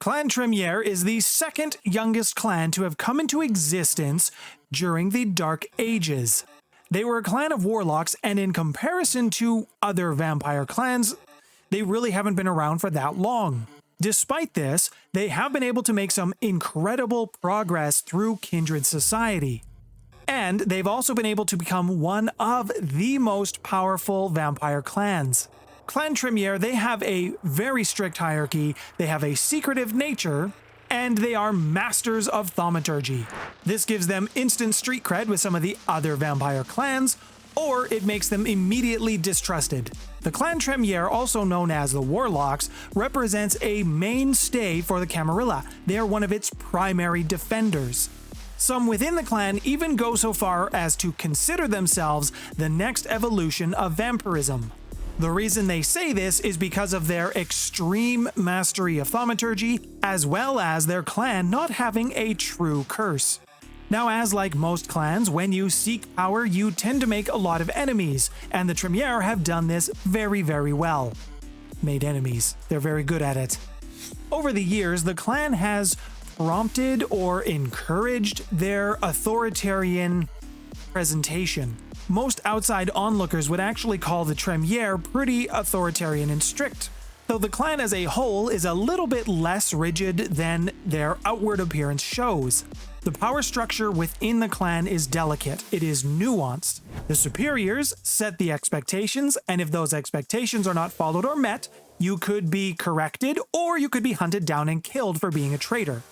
Clan Tremere is the second youngest clan to have come into existence during the Dark Ages. They were a clan of warlocks, and in comparison to other vampire clans, they really haven't been around for that long. Despite this, they have been able to make some incredible progress through kindred society. And they've also been able to become one of the most powerful vampire clans. Clan Tremere, they have a very strict hierarchy, they have a secretive nature, and they are masters of Thaumaturgy. This gives them instant street cred with some of the other vampire clans, or it makes them immediately distrusted. The Clan Tremere, also known as the Warlocks, represents a mainstay for the Camarilla. They are one of its primary defenders. Some within the clan even go so far as to consider themselves the next evolution of vampirism. The reason they say this is because of their extreme mastery of Thaumaturgy, as well as their clan not having a true curse. Now, as like most clans, when you seek power, you tend to make a lot of enemies, and the Tremere have done this very, very well. Made enemies. They're very good at it. Over the years, the clan has prompted or encouraged their authoritarian presentation. Most outside onlookers would actually call the Tremere pretty authoritarian and strict, though the clan as a whole is a little bit less rigid than their outward appearance shows. The power structure within the clan is delicate, it is nuanced. The superiors set the expectations, and if those expectations are not followed or met, you could be corrected or you could be hunted down and killed for being a traitor.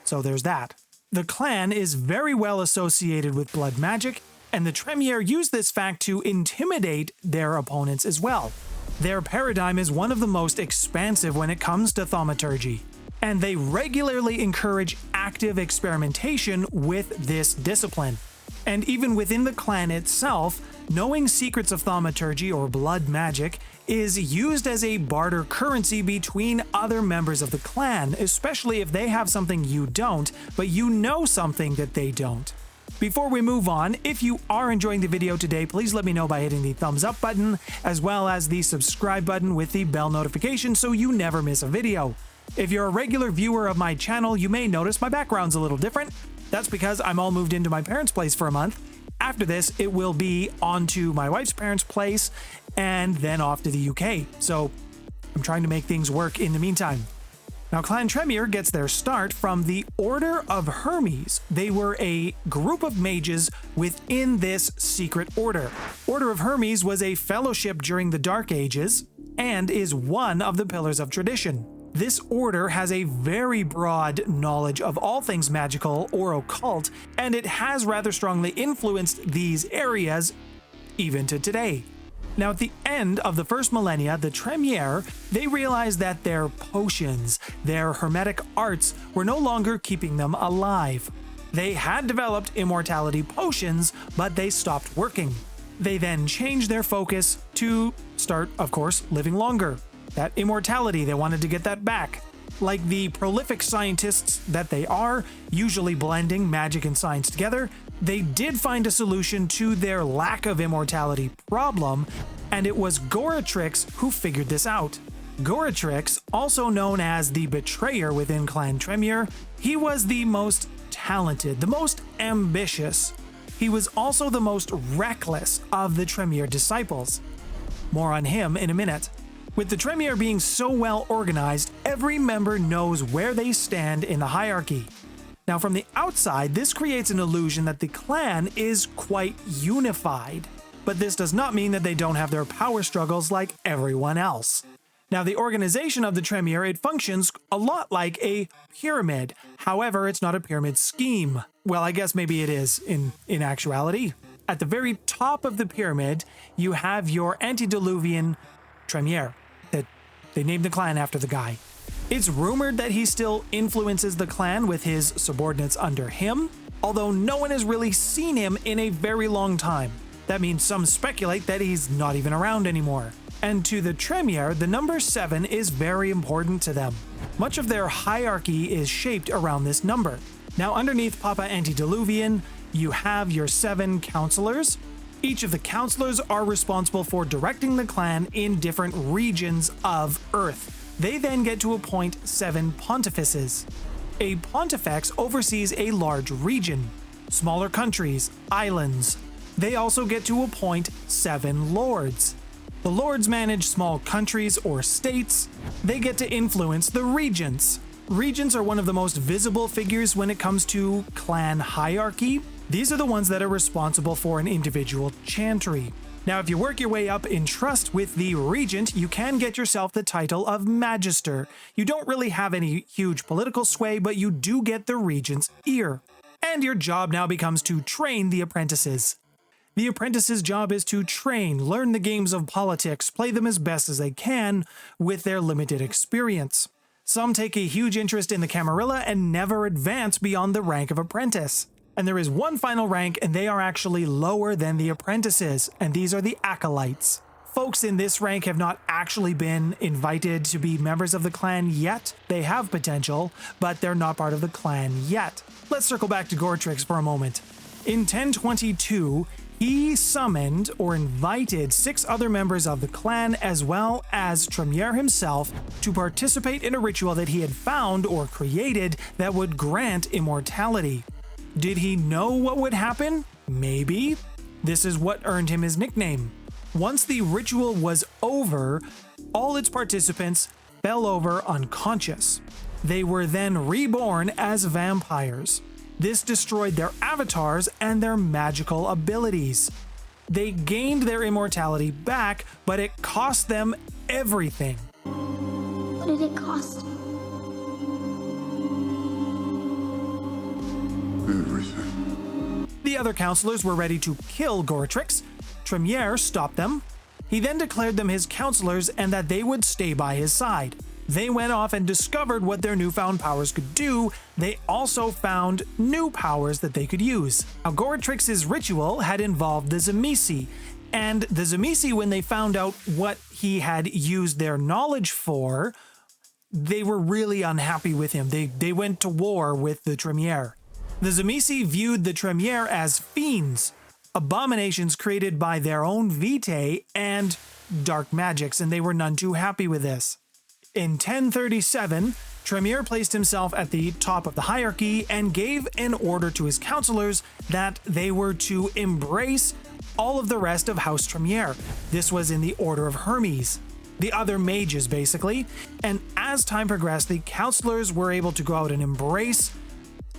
So there's that. The clan is very well associated with blood magic, and the Tremere use this fact to intimidate their opponents as well. Their paradigm is one of the most expansive when it comes to Thaumaturgy, and they regularly encourage active experimentation with this discipline. And even within the clan itself, knowing secrets of Thaumaturgy or blood magic is used as a barter currency between other members of the clan, especially if they have something you don't, but you know something that they don't. Before we move on, if you are enjoying the video today, please let me know by hitting the thumbs up button, as well as the subscribe button with the bell notification so you never miss a video. If you're a regular viewer of my channel, you may notice my background's a little different. That's because I'm all moved into my parents' place for a month. After this, it will be on to my wife's parents' place, and then off to the UK. So I'm trying to make things work in the meantime. Now, Clan Tremere gets their start from the Order of Hermes. They were a group of mages within this secret order. Order of Hermes was a fellowship during the Dark Ages and is one of the pillars of tradition. This order has a very broad knowledge of all things magical or occult, and it has rather strongly influenced these areas even to today. Now, at the end of the first millennia, the Tremere, they realized that their potions, their hermetic arts, were no longer keeping them alive. They had developed immortality potions, but they stopped working. They then changed their focus to start, of course, living longer. That immortality, they wanted to get that back. Like the prolific scientists that they are, usually blending magic and science together, they did find a solution to their lack of immortality problem, and it was Goratrix who figured this out. Goratrix, also known as the Betrayer within Clan Tremere, he was the most talented, the most ambitious. He was also the most reckless of the Tremere disciples. More on him in a minute. With the Tremere being so well organized, every member knows where they stand in the hierarchy. Now, from the outside, this creates an illusion that the clan is quite unified, but this does not mean that they don't have their power struggles like everyone else. Now, the organization of the Tremere, it functions a lot like a pyramid. However, it's not a pyramid scheme. Well, I guess maybe it is in actuality. At the very top of the pyramid, you have your antediluvian Tremere. They named the clan after the guy. It's rumored that he still influences the clan with his subordinates under him, although no one has really seen him in a very long time. That means some speculate that he's not even around anymore. And to the Tremere, the number 7 is very important to them. Much of their hierarchy is shaped around this number. Now, underneath Papa Antediluvian, you have your 7 counselors. Each of the counselors are responsible for directing the clan in different regions of Earth. They then get to appoint 7 pontifices. A pontifex oversees a large region, smaller countries, islands. They also get to appoint 7 lords. The lords manage small countries or states. They get to influence the regents. Regents are one of the most visible figures when it comes to clan hierarchy. These are the ones that are responsible for an individual chantry. Now, if you work your way up in trust with the regent, you can get yourself the title of Magister. You don't really have any huge political sway, but you do get the regent's ear. And your job now becomes to train the apprentices. The apprentice's job is to train, learn the games of politics, play them as best as they can with their limited experience. Some take a huge interest in the Camarilla and never advance beyond the rank of apprentice. And there is one final rank, and they are actually lower than the apprentices, and these are the acolytes. Folks in this rank have not actually been invited to be members of the clan yet. They have potential, but they're not part of the clan yet. Let's circle back to Goratrix for a moment. In 1022, he summoned or invited 6 other members of the clan as well as Tremere himself to participate in a ritual that he had found or created that would grant immortality. Did he know what would happen? Maybe. This is what earned him his nickname. Once the ritual was over, all its participants fell over unconscious. They were then reborn as vampires. This destroyed their avatars and their magical abilities. They gained their immortality back, but it cost them everything. What did it cost? Everything. The other counselors were ready to kill Goratrix. Tremere stopped them. He then declared them his counselors and that they would stay by his side. They went off and discovered what their newfound powers could do. They also found new powers that they could use. Now, Goratrix's ritual had involved the Tzimisce, and the Tzimisce, when they found out what he had used their knowledge for, they were really unhappy with him. They went to war with the Tremere. The Tzimisce viewed the Tremere as fiends, abominations created by their own vitae and dark magics, and they were none too happy with this. In 1037, Tremere placed himself at the top of the hierarchy and gave an order to his counselors that they were to embrace all of the rest of House Tremere. This was in the Order of Hermes, the other mages basically, and as time progressed, the counselors were able to go out and embrace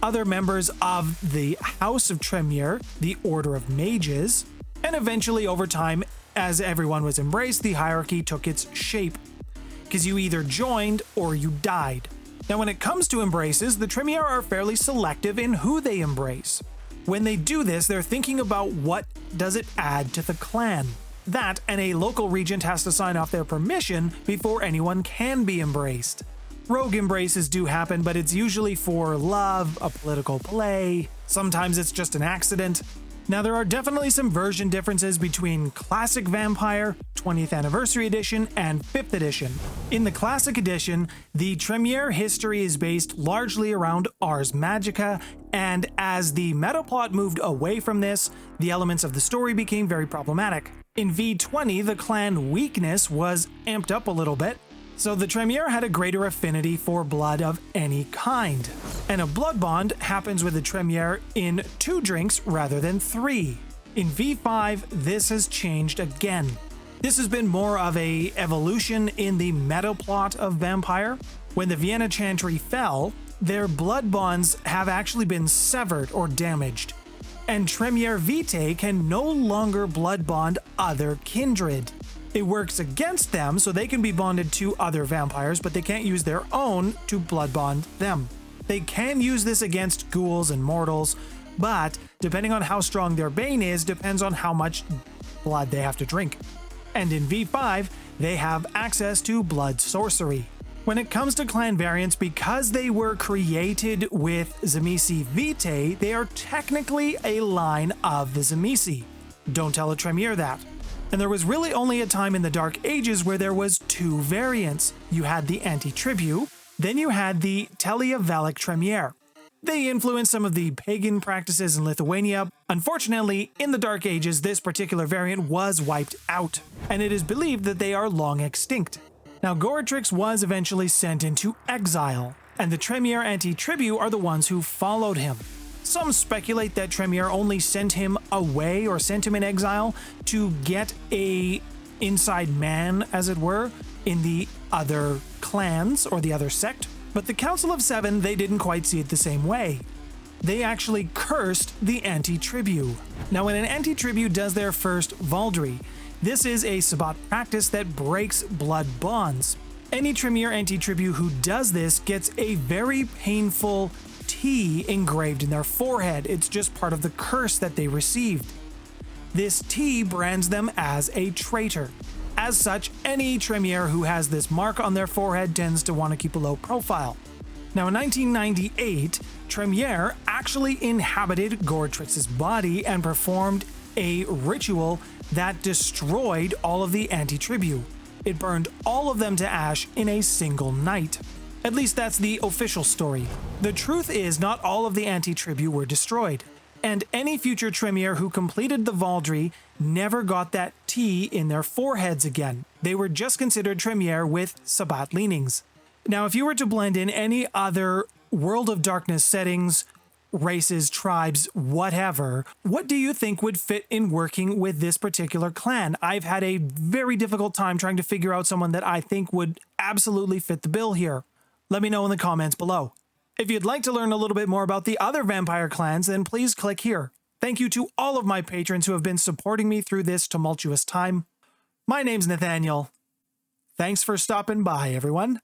other members of the House of Tremere, the Order of Mages, and eventually over time, as everyone was embraced, the hierarchy took its shape. Because you either joined or you died. Now, when it comes to embraces, the Tremere are fairly selective in who they embrace. When they do this, they're thinking about what does it add to the clan. That, and a local regent has to sign off their permission before anyone can be embraced. Rogue embraces do happen, but it's usually for love, a political play. Sometimes it's just an accident. Now, there are definitely some version differences between Classic Vampire, 20th Anniversary Edition, and 5th Edition. In the Classic Edition, the Tremere history is based largely around Ars Magica, and as the meta plot moved away from this, the elements of the story became very problematic. In V20, the clan weakness was amped up a little bit, so the Tremere had a greater affinity for blood of any kind. And a blood bond happens with the Tremere in 2 drinks rather than 3. In V5, this has changed again. This has been more of a evolution in the meta plot of Vampire. When the Vienna Chantry fell, their blood bonds have actually been severed or damaged. And Tremere Vitae can no longer blood bond other kindred. It works against them, so they can be bonded to other vampires, but they can't use their own to blood bond them. They can use this against ghouls and mortals, but depending on how strong their bane is, depends on how much blood they have to drink. And in V5, they have access to blood sorcery. When it comes to clan variants, because they were created with Tzimisce Vitae, they are technically a line of the Tzimisce. Don't tell a Tremere that. And there was really only a time in the Dark Ages where there was 2 variants. You had the Anti-Tribu, then you had the Teleavelic Tremere. They influenced some of the pagan practices in Lithuania. Unfortunately, in the Dark Ages, this particular variant was wiped out, and it is believed that they are long extinct. Now, Goratrix was eventually sent into exile, and the Tremere anti-Tribu are the ones who followed him. Some speculate that Tremere only sent him away or sent him in exile to get a inside man, as it were, in the other clans or the other sect. But the Council of Seven, they didn't quite see it the same way. They actually cursed the anti-Tribu. Now, when an anti-Tribu does their first Valdry, this is a Sabbat practice that breaks blood bonds. Any Tremere anti-Tribu who does this gets a very painful T engraved in their forehead. It's just part of the curse that they received. This T brands them as a traitor. As such, any Tremere who has this mark on their forehead tends to want to keep a low profile. Now, in 1998, Tremere actually inhabited Goratrix's body and performed a ritual that destroyed all of the anti-Tribu. It burned all of them to ash in a single night. At least that's the official story. The truth is, not all of the anti-Tribu were destroyed, and any future Tremere who completed the Valdry never got that T in their foreheads again. They were just considered Tremere with Sabbat leanings. Now, if you were to blend in any other World of Darkness settings, races, tribes, whatever, what do you think would fit in working with this particular clan? I've had a very difficult time trying to figure out someone that I think would absolutely fit the bill here. Let me know in the comments below. If you'd like to learn a little bit more about the other vampire clans, then please click here. Thank you to all of my patrons who have been supporting me through this tumultuous time. My name's Nathaniel. Thanks for stopping by, everyone.